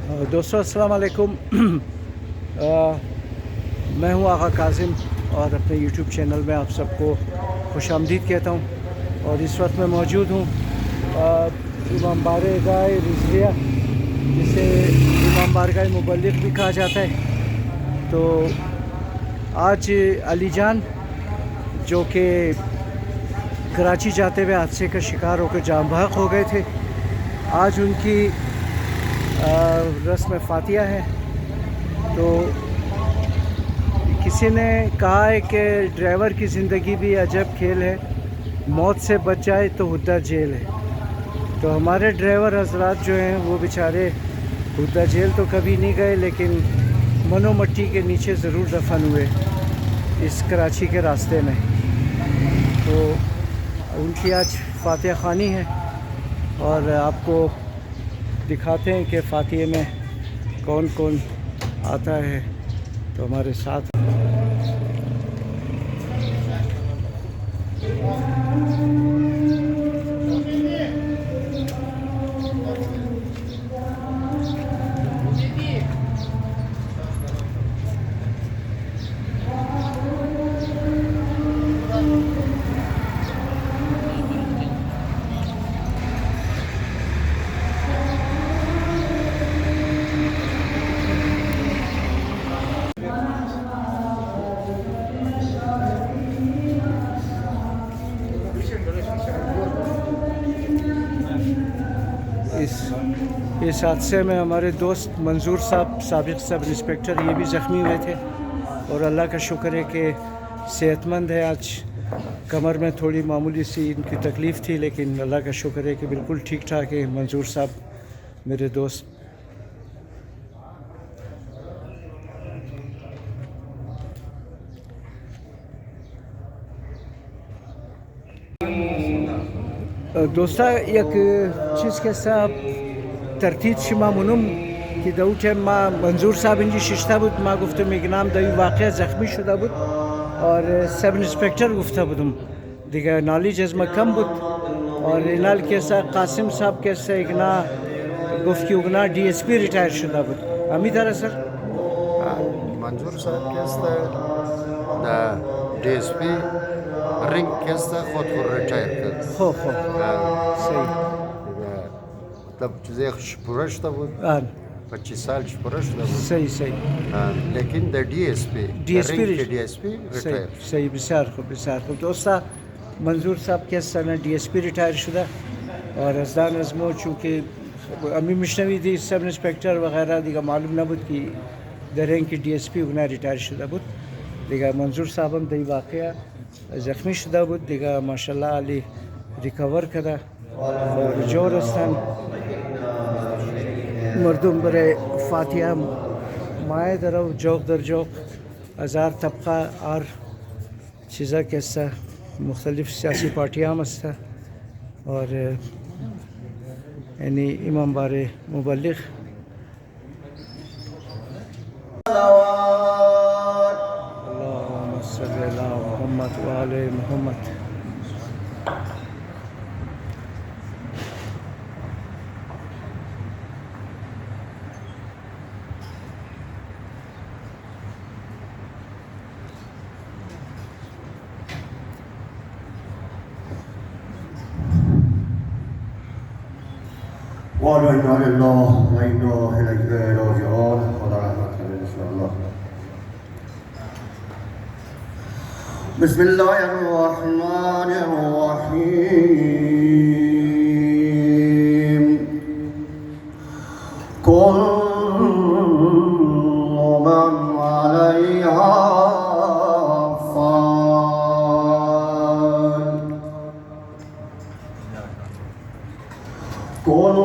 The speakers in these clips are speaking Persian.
दोस्तों अस्सलाम वालेकुम। मैं हूं आगा काजिम और अपने यूट्यूब चैनल में आप सबको खुशामदीद कहता हूं। और इस वक्त मैं मौजूद हूं इमाम बारगाह रिजविया, जिसे इमाम बारगाह मुबल्लिग भी कहा जाता है। तो आज अली जान जो कि कराची जाते हुए हादसे का शिकार होकर जाँ बहक हो गए थे, आज उनकी रस्म फातिहा है। तो किसी ने कहा है कि ड्राइवर की ज़िंदगी भी अजब खेल है, मौत से बच जाए तो हुद्दा जेल है। तो हमारे ड्राइवर हजरात जो हैं वो बेचारे हुद्दा जेल तो कभी नहीं गए, लेकिन मनो मट्टी के नीचे ज़रूर दफन हुए इस कराची के रास्ते में। तो उनकी आज फातिहा ख़ानी है और आपको दिखाते हैं कि फातिहे में कौन कौन आता है। तो हमारे साथ इस हादसे में हमारे दोस्त मंजूर साहब, साबिक़ सब इंस्पेक्टर, ये भी ज़ख्मी हुए थे। और अल्लाह का शुक्र है कि सेहतमंद है। आज कमर में थोड़ी मामूली सी इनकी तकलीफ़ थी, लेकिन अल्लाह का शुक्र है कि बिल्कुल ठीक ठाक है मंजूर साहब मेरे दोस्त। दोस्ता एक चीज़ के साथ तरतीब शिमा मुनम कि दौटे मा मंजूर साहब इंजी शिश्ता बुद मा गुफ्तम इगनाम दई वाक़या ज़ख्मी शुदा बुद और सब इंस्पेक्टर गुफ्ता बुदम दिगा नॉलेज अज़मा कम बुद और इनाल के साथ कासिम साहब के से इगना गुफ्त की उगना DSP रिटायर शुदा बुद अमी तरह सर मंजूर साहब के DSP रिंग के खुद को रिटायर कर खो सही मतलब चीज़ें पुरश था वो 25 साल पुरश था वो सही सही लेकिन DSP रिटायर सही बिसार खूब दोस्ता मंजूर साहब के सर DSP रिटायर शुदा और अजदान अजमो चूँकि अमी मिशनवी दी सब इंस्पेक्टर वगैरह दिगा मालूम न बुद कि दरें की DSP उगना रिटायर शुदा बुद दिगा मंजूर साहब हम दई वाक़या ज़ख्मी शुदा बुद दिगा माशाल्लाह अली रिकवर करा और जोरस्तान मर्दुम बरे फातिहा माए दरो जोक दर जोक हज़ार तबका और चीज़ा कैसा मुख्तलिफ सियासी पार्टियाँ मस्ता और यानी इमाम बारे मुबल्लिग अल्लाहुम्मा सल्ली अला मुहम्मद व आले मुहम्मद। وإنا لله وإنا إليه راجعون خدا رحمت کنه انشاءالله. بسم الله الرحمن الرحيم كل من عليها فان كل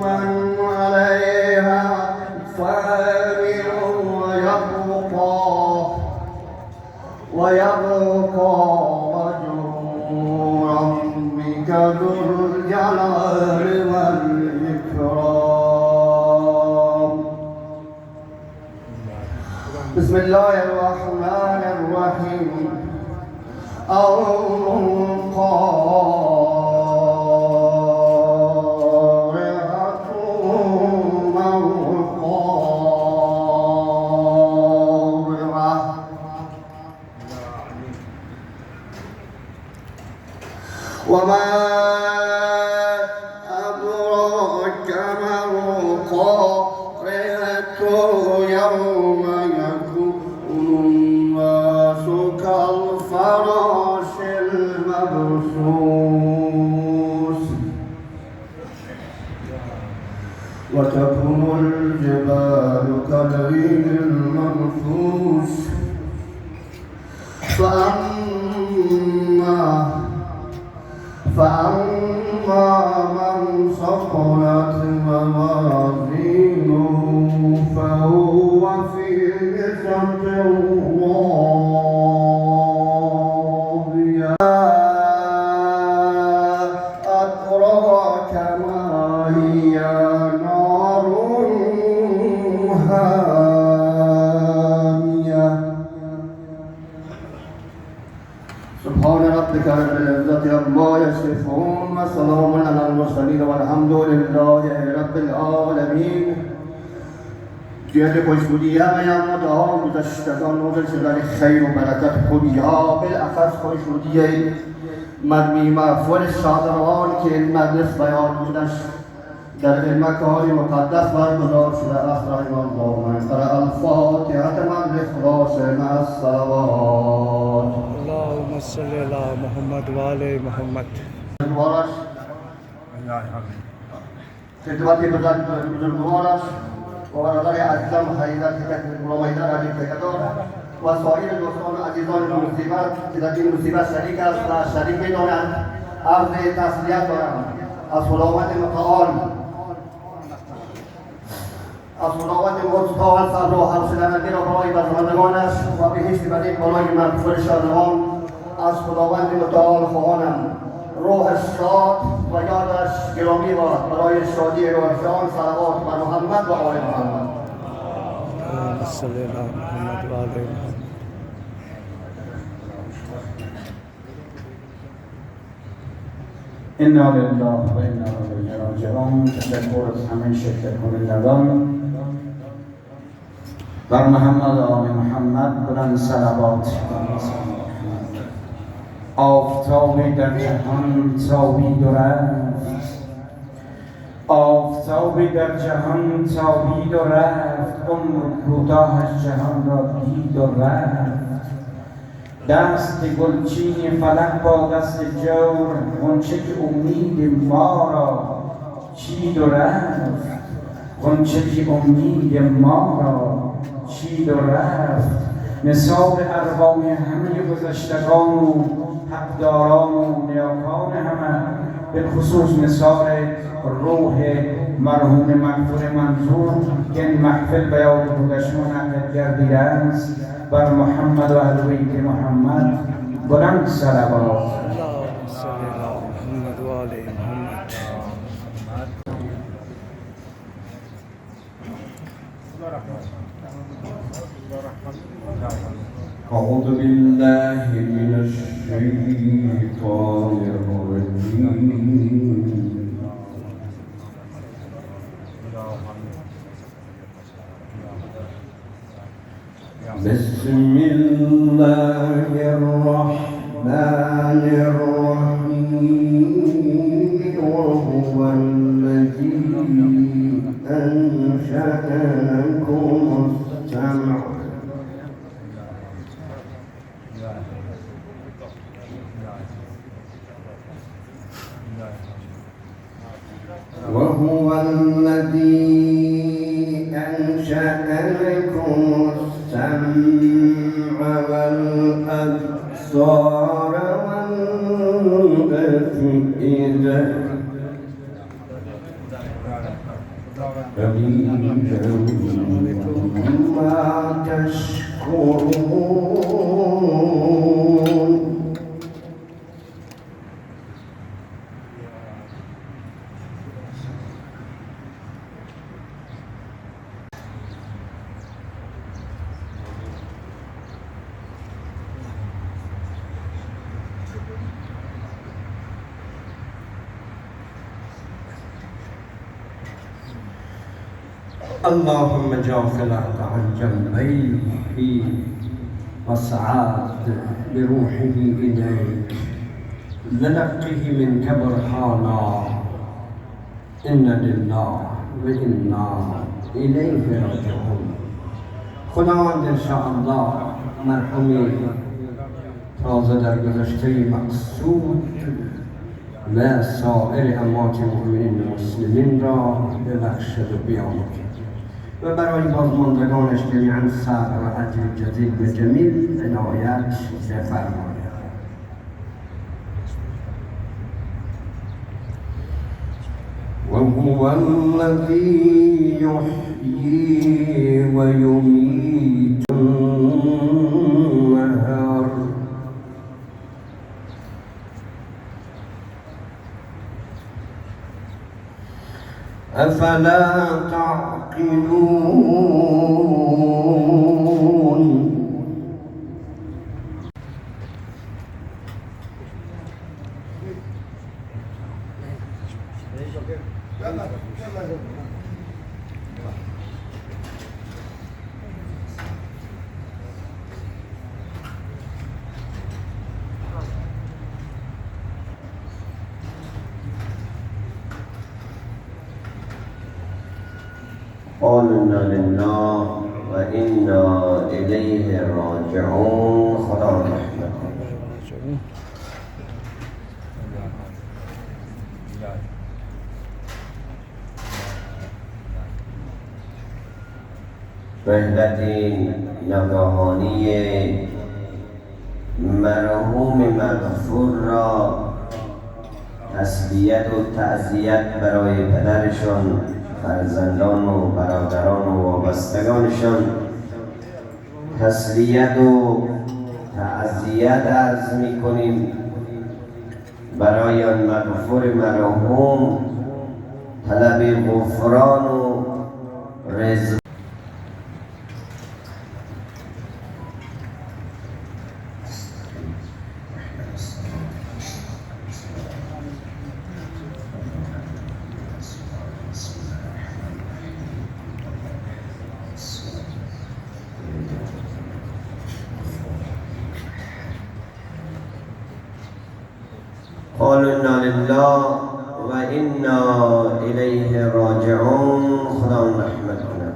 من عليها فان ويبقى وجه ربك ذو الجلال والإكرام. بسم الله الرحمن الرحيم القارعة القمر قارئة يوم يكون الناس كالفراش المبثوث وتكون الجبال كالعهن المنفوش فأما من ثقلت موازينه فهو في عيشة راضية أدراك ما هي نار حامية سبحان ربك رب العزة عما يصفون وسلام على المرسلين والحمد لله رب العالمین. جهت خوشبودی همه ها گذشتگان نوزل شدن خیر و برکت خوبی ها، بالاخص خوشبودی مرمی مغفور شادروان که این مجلس بیان بودش در علمکه مقدس برگزار شده است رحمه الله. در الفاتحه من لخلاص مع الصلوات. اللهم صل على محمد و آل محمد. بزرگوارش خدمت بزرگوارش و برادر عزیزم حیدر غلام حیدر علی تکدار و سایر دوستان عزیزان مصیبت که در این مصیبت شریک است و شریک می‌دانند، عرض تسلیت دارم از خداوند متعال، از خداوند متعال صبر و حوصله‌مندی را برای بندگانش و بهشت بدیع برای مغفور شادمان از خداوند متعال خواهانم. روحش شاد و یادش گرامی باد. برای شادی روحشان صلوات بر محمد و آل محمد. اللهم صل على محمد و آل محمد. انا لله و انا الیه راجعون. تشکر از همه شرکت کنندگان بر محمد و آل محمد. بلند صلوات. آفتابی در جهان تابید و رفت، آفتابی در جهان تابید و رفت، عمر کوتاهش جهان را دید و رفت. دست گلچین فلک با دست جور، غنچه که امید ما را چید و رفت، غنچه که امید ما را چید و رفت. نثار ارواح همه گذشتگان و حقداران و نیاکان همه، به خصوص نثار روح مرحوم مغفور منظور که این محفل به یاد بودش منعقد گردیده است، بر محمد و اهل بیت محمد بلند صلوات. اللهم صل على محمد و آل محمد. أعوذ بالله من الشيطان الرجيم. بسم الله الرحمن الرحيم. وهو الذي أنشأ لكم السمع وهو الذي أنشأ لكم السمع والأبصار والأفئدة قليلا ما تشكرون. اللهم جافلك عن جنبيه وسعاد بروحه إليك لنقه منك برهانا. إن لله وإنا إلیه راجعون. خداوند انشاءالله مرحومی تازه در گذشته مقصود و سایر اموات مؤمنین مسلمین را ببخشد و بیامرزد و برای بازماندگانش جمیعا صبر و اجر جزیل و جمیل عنایت بفرماید. وهو الذي يحيي ويميت النهار أفلا تعقلون. قال إنا لله وإنا إليه راجعون. خدا رحمت وحدت ناگهانی مرحوم مغفور را تسلیت و تعزیت برای پدرشان، فرزندان و برادران و وابستگانشان تسلیت و تعزیت عرض می کنیم. برای آن مغفور مرحوم طلب غفران و رضا. قالوا إنا لله وإنا إليه راجعون. خدا رحمت کنه.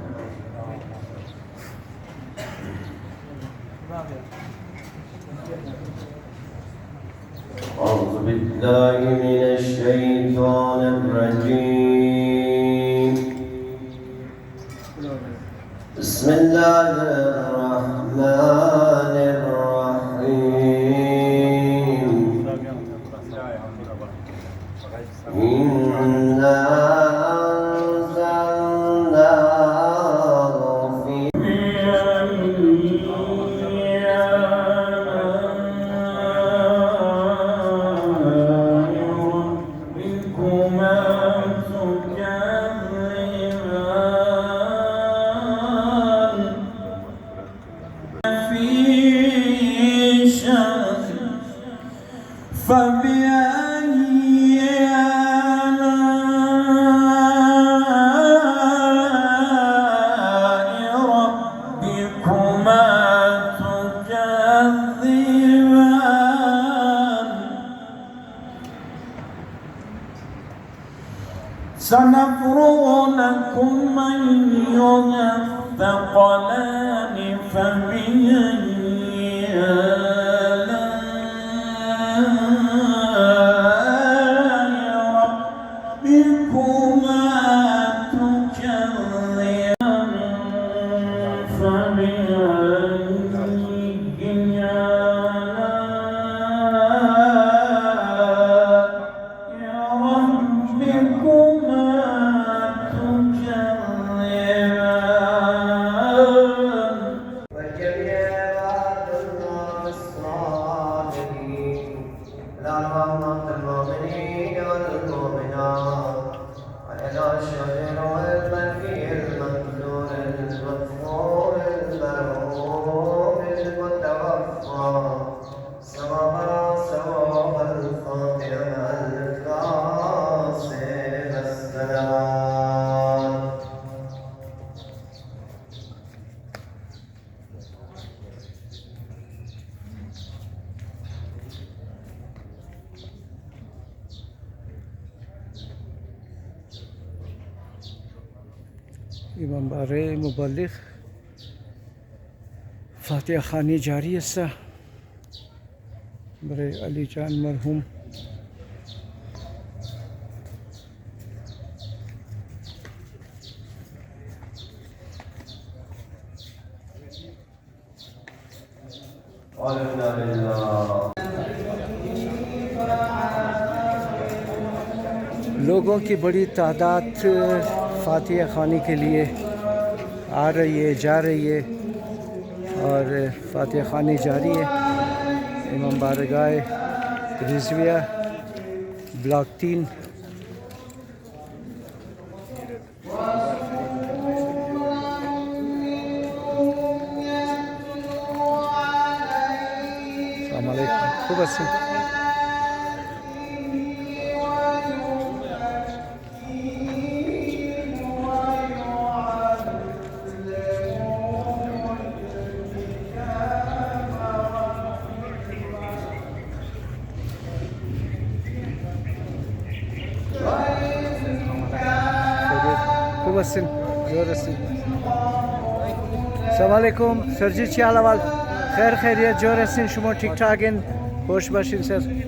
أعوذ بالله من الشيطان الرجيم. بسم الله الرحمن الرحيم. إنا أنزلناه في فبأي آلاء ربكما تكذبان. سنفرغ لكم أيها الثقلان. فبأي والجميع इमाम बारे मुबल्लिग फातिहा खानी जारी है बड़े अली जान मरहूम लोगों की बड़ी तादाद फातिहा खानी के लिए आ रही है, जा रही है और फातिहा खानी जारी है। इमाम बारगाह रिजविया ब्लॉक 3 खूब अच्छी खूब अच्छी जोर अच्छी अस्सलामुअलैकुम सरजी ची हाल अहवाल खैर खैरियत जोर हसीन शुमा ठीक ठाक इन खुश बाशिन सर